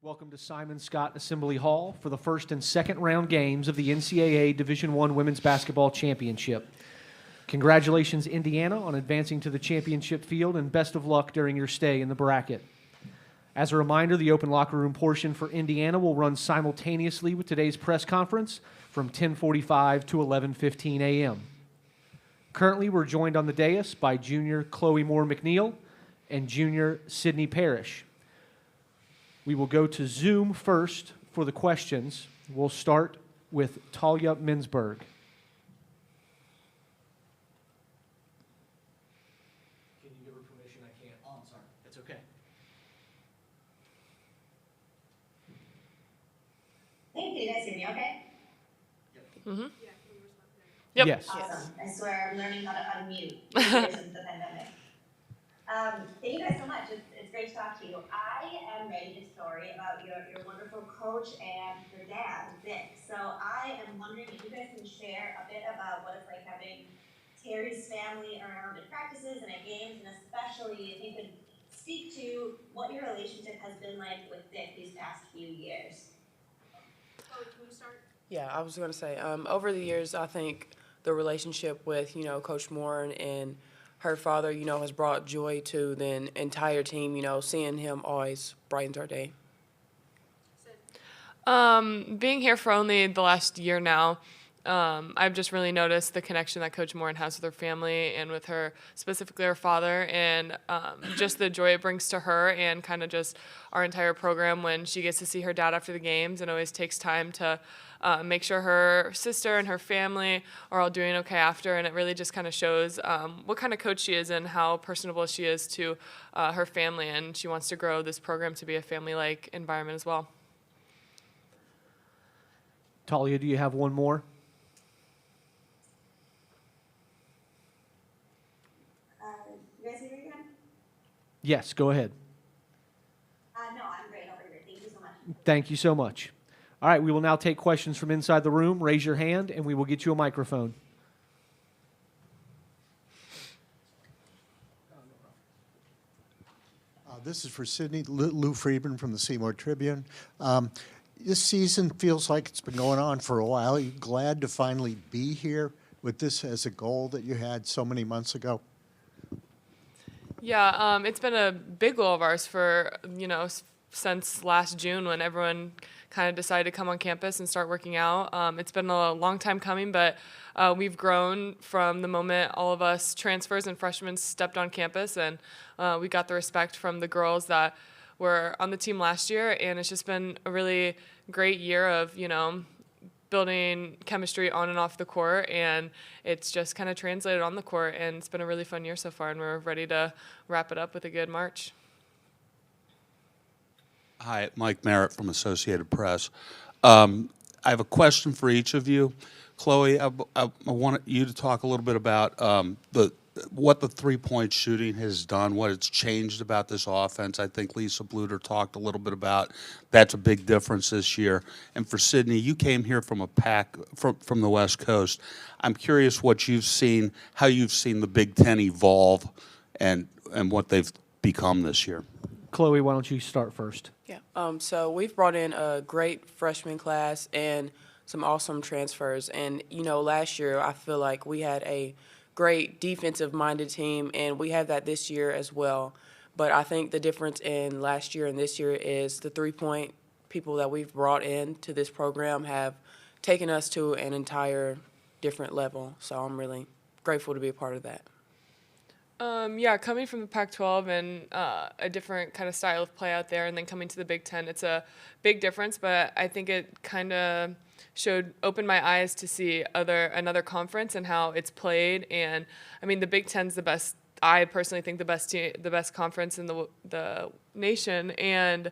Welcome to Simon Scott Assembly Hall for the first and second round games of the NCAA Division I Women's Basketball Championship. Congratulations, Indiana, on advancing to the championship field, and best of luck during your stay in the bracket. As a reminder, the open locker room portion for Indiana will run simultaneously with today's press conference from 10:45 to 11:15 a.m. Currently, we're joined on the dais by junior Chloe Moore-McNeil and junior Sydney Parris. We will go to Zoom first for the questions. We'll start with Talia Minsberg. Can you give her permission? I can't. Oh, I'm sorry. It's okay. Hey, can you guys hear me okay? Yep. Mm-hmm. Yep. Yes. Awesome. I swear I'm learning how to unmute years into the pandemic. Thank you guys so much. It's great to talk to you. I am ready to story about your wonderful coach and your dad, Vic. So I am wondering if you guys can share a bit about what it's like having Terry's family around at practices and at games, and especially if you could speak to what your relationship has been like with Vic these past few years. Chloe, can you start? Yeah, I was going to say, over the years, I think the relationship with, Coach Morin and her father, has brought joy to the entire team. Seeing him always brightens our day. Being here for only the last year now, I've just really noticed the connection that Coach Morin has with her family and with her, specifically her father, and just the joy it brings to her and kind of just our entire program when she gets to see her dad after the games, and always takes time to make sure her sister and her family are all doing okay after, and it really just kind of shows what kind of coach she is and how personable she is to her family, and she wants to grow this program to be a family-like environment as well. Talia, do you have one more? You guys hear me again? Yes, go ahead. No, I'm great over here. Thank you so much. Thank you so much. All right, we will now take questions from inside the room. Raise your hand, and we will get you a microphone. This is for Sydney. Lou Friedman from the Seymour Tribune. This season feels like it's been going on for a while. Are you glad to finally be here with this as a goal that you had so many months ago? Yeah, it's been a big goal of ours for, since last June when everyone kind of decided to come on campus and start working out. It's been a long time coming, but we've grown from the moment all of us transfers and freshmen stepped on campus, and we got the respect from the girls that were on the team last year, and it's just been a really great year of, building chemistry on and off the court, and it's just kind of translated on the court, and it's been a really fun year so far, and we're ready to wrap it up with a good March. Hi, Mike Merritt from Associated Press. I have a question for each of you. Chloe, I want you to talk a little bit about what the three-point shooting has done, what it's changed about this offense. I think Lisa Bluter talked a little bit about that's a big difference this year. And for Sydney, you came here from a pack from the West Coast. I'm curious what you've seen, how you've seen the Big Ten evolve and what they've become this year. Chloe, why don't you start first? Yeah. So we've brought in a great freshman class and some awesome transfers. And, last year I feel like we had a great defensive-minded team, and we have that this year as well. But I think the difference in last year and this year is the three-point people that we've brought in to this program have taken us to an entire different level. So I'm really grateful to be a part of that. Yeah, coming from the Pac-12 and a different kind of style of play out there, and then coming to the Big Ten, it's a big difference, but I think it kind of opened my eyes to see another conference and how it's played. And I mean, the Big Ten's the best. I personally think the best conference in the nation, and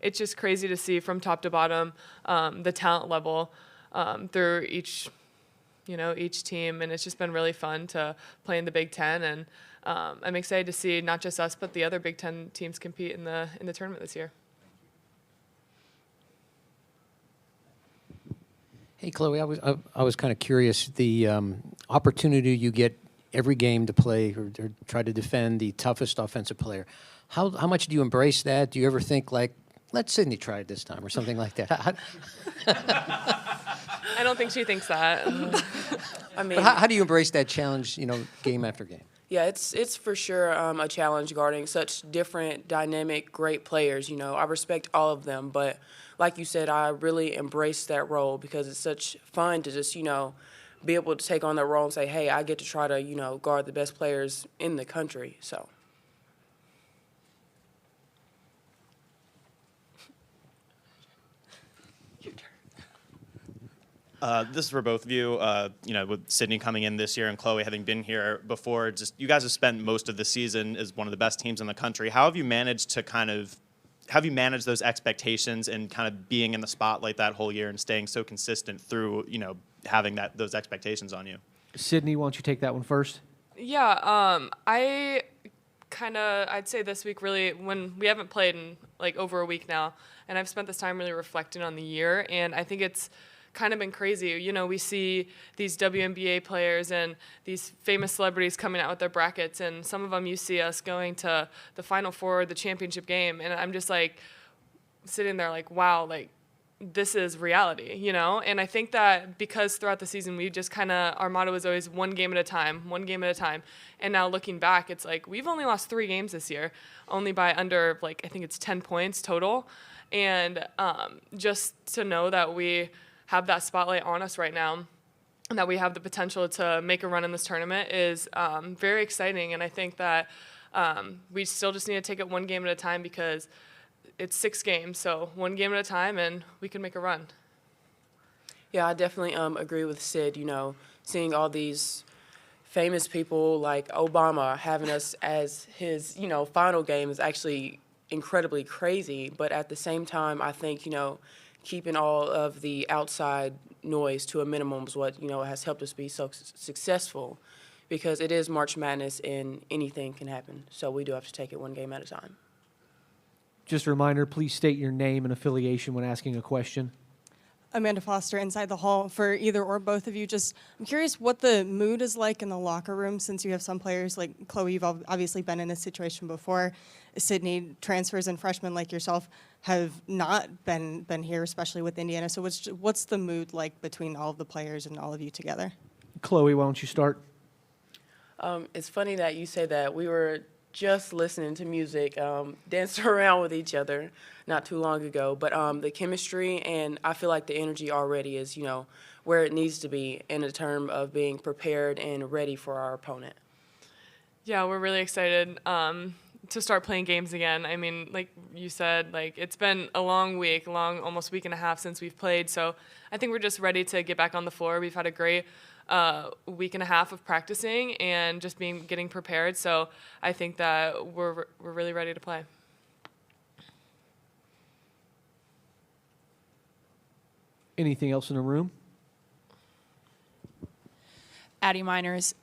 it's just crazy to see from top to bottom the talent level through each team, and it's just been really fun to play in the Big Ten, and I'm excited to see not just us but the other Big Ten teams compete in the tournament this year. Hey, Chloe, I was kind of curious, the opportunity you get every game to play or try to defend the toughest offensive player. How much do you embrace that? Do you ever think, like, let Sydney try it this time or something like that. I don't think she thinks that. I mean, But how do you embrace that challenge, game after game? yeah, it's for sure a challenge guarding such different, dynamic, great players. I respect all of them, but like you said, I really embrace that role because it's such fun to just, be able to take on that role and say, hey, I get to try to, guard the best players in the country. So. This is for both of you. With Sydney coming in this year and Chloe having been here before, just you guys have spent most of the season as one of the best teams in the country. How have you managed those expectations and kind of being in the spotlight that whole year and staying so consistent through, having those expectations on you? Sydney, why don't you take that one first? Yeah, I'd say this week really, when we haven't played in like over a week now, and I've spent this time really reflecting on the year, and I think it's kind of been crazy. We see these WNBA players and these famous celebrities coming out with their brackets, and some of them you see us going to the Final Four, the championship game, and I'm just like sitting there like, wow, like this is reality, And I think that because throughout the season we just our motto was always one game at a time. And now looking back, it's like we've only lost 3 games this year, only by under I think it's 10 points total. And just to know that we have that spotlight on us right now and that we have the potential to make a run in this tournament is very exciting. And I think that we still just need to take it one game at a time because it's 6 games, so one game at a time, and we can make a run. Yeah, I definitely agree with Sid. Seeing all these famous people like Obama having us as his, final game is actually incredibly crazy. But at the same time, I think, keeping all of the outside noise to a minimum is what, has helped us be so successful because it is March Madness and anything can happen. So we do have to take it one game at a time. Just a reminder, please state your name and affiliation when asking a question. Amanda Foster, Inside the Hall. For either or both of you, I'm curious what the mood is like in the locker room since you have some players like Chloe, you've obviously been in this situation before. Sydney, transfers and freshmen like yourself have not been here, especially with Indiana. So what's the mood like between all of the players and all of you together? Chloe, why don't you start? It's funny that you say that. We were just listening to music, danced around with each other not too long ago. But the chemistry and I feel like the energy already is, where it needs to be in a term of being prepared and ready for our opponent. Yeah, we're really excited to start playing games again. I mean, like you said, it's been a long almost week and a half since we've played. So I think we're just ready to get back on the floor. We've had a great week and a half of practicing and just getting prepared. So I think that we're really ready to play. Anything else in the room? Addie Miners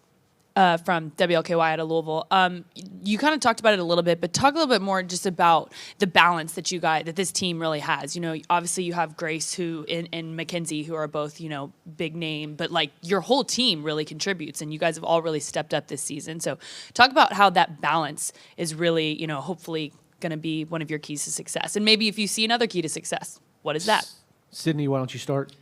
from WLKY out of Louisville. You kind of talked about it a little bit, but talk a little bit more just about the balance that this team really has. Obviously you have Grace and Mackenzie who are both, big name, but your whole team really contributes and you guys have all really stepped up this season. So talk about how that balance is really, hopefully going to be one of your keys to success. And maybe if you see another key to success, what is that? Sydney, why don't you start?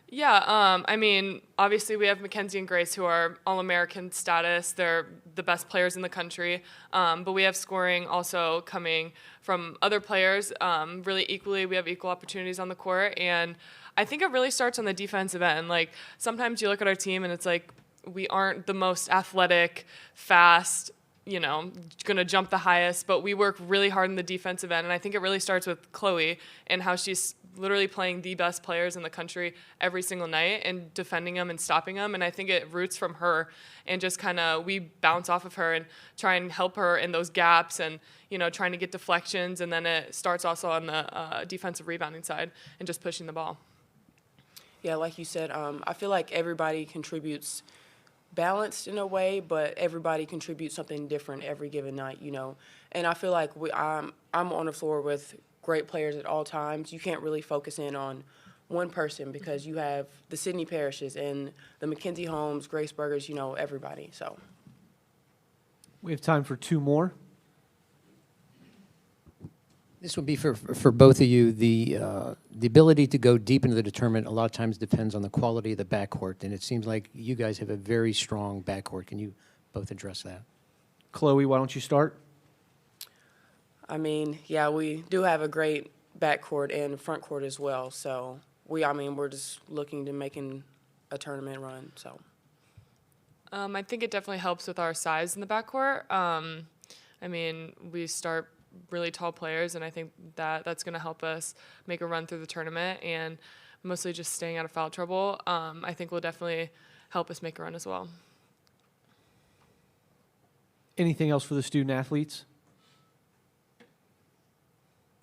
Yeah, I mean, obviously we have Mackenzie and Grace who are All-American status. They're the best players in the country. But we have scoring also coming from other players really equally. We have equal opportunities on the court. And I think it really starts on the defensive end. Sometimes you look at our team and it's like we aren't the most athletic, fast, going to jump the highest, but we work really hard in the defensive end. And I think it really starts with Chloe and how she's literally playing the best players in the country every single night and defending them and stopping them. And I think it roots from her and just we bounce off of her and try and help her in those gaps and, trying to get deflections. And then it starts also on the defensive rebounding side and just pushing the ball. Yeah, like you said, I feel like everybody contributes balanced in a way, but everybody contributes something different every given night, And I feel like I'm on the floor with great players at all times. You can't really focus in on one person because you have the Sydney Parrishes and the Mackenzie Holmes, Grace Burgers, everybody. So We have time for 2 more. This would be for both of you. The ability to go deep into the tournament a lot of times depends on the quality of the backcourt, and it seems like you guys have a very strong backcourt. Can you both address that? Chloe, why don't you start? I mean, yeah, we do have a great backcourt and front court as well. So we're just looking to making a tournament run. So I think it definitely helps with our size in the backcourt. I mean, we start really tall players, and I think that's going to help us make a run through the tournament, and mostly just staying out of foul trouble, I think will definitely help us make a run as well. Anything else for the student athletes?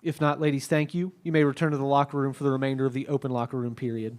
If not, ladies, thank you. You may return to the locker room for the remainder of the open locker room period.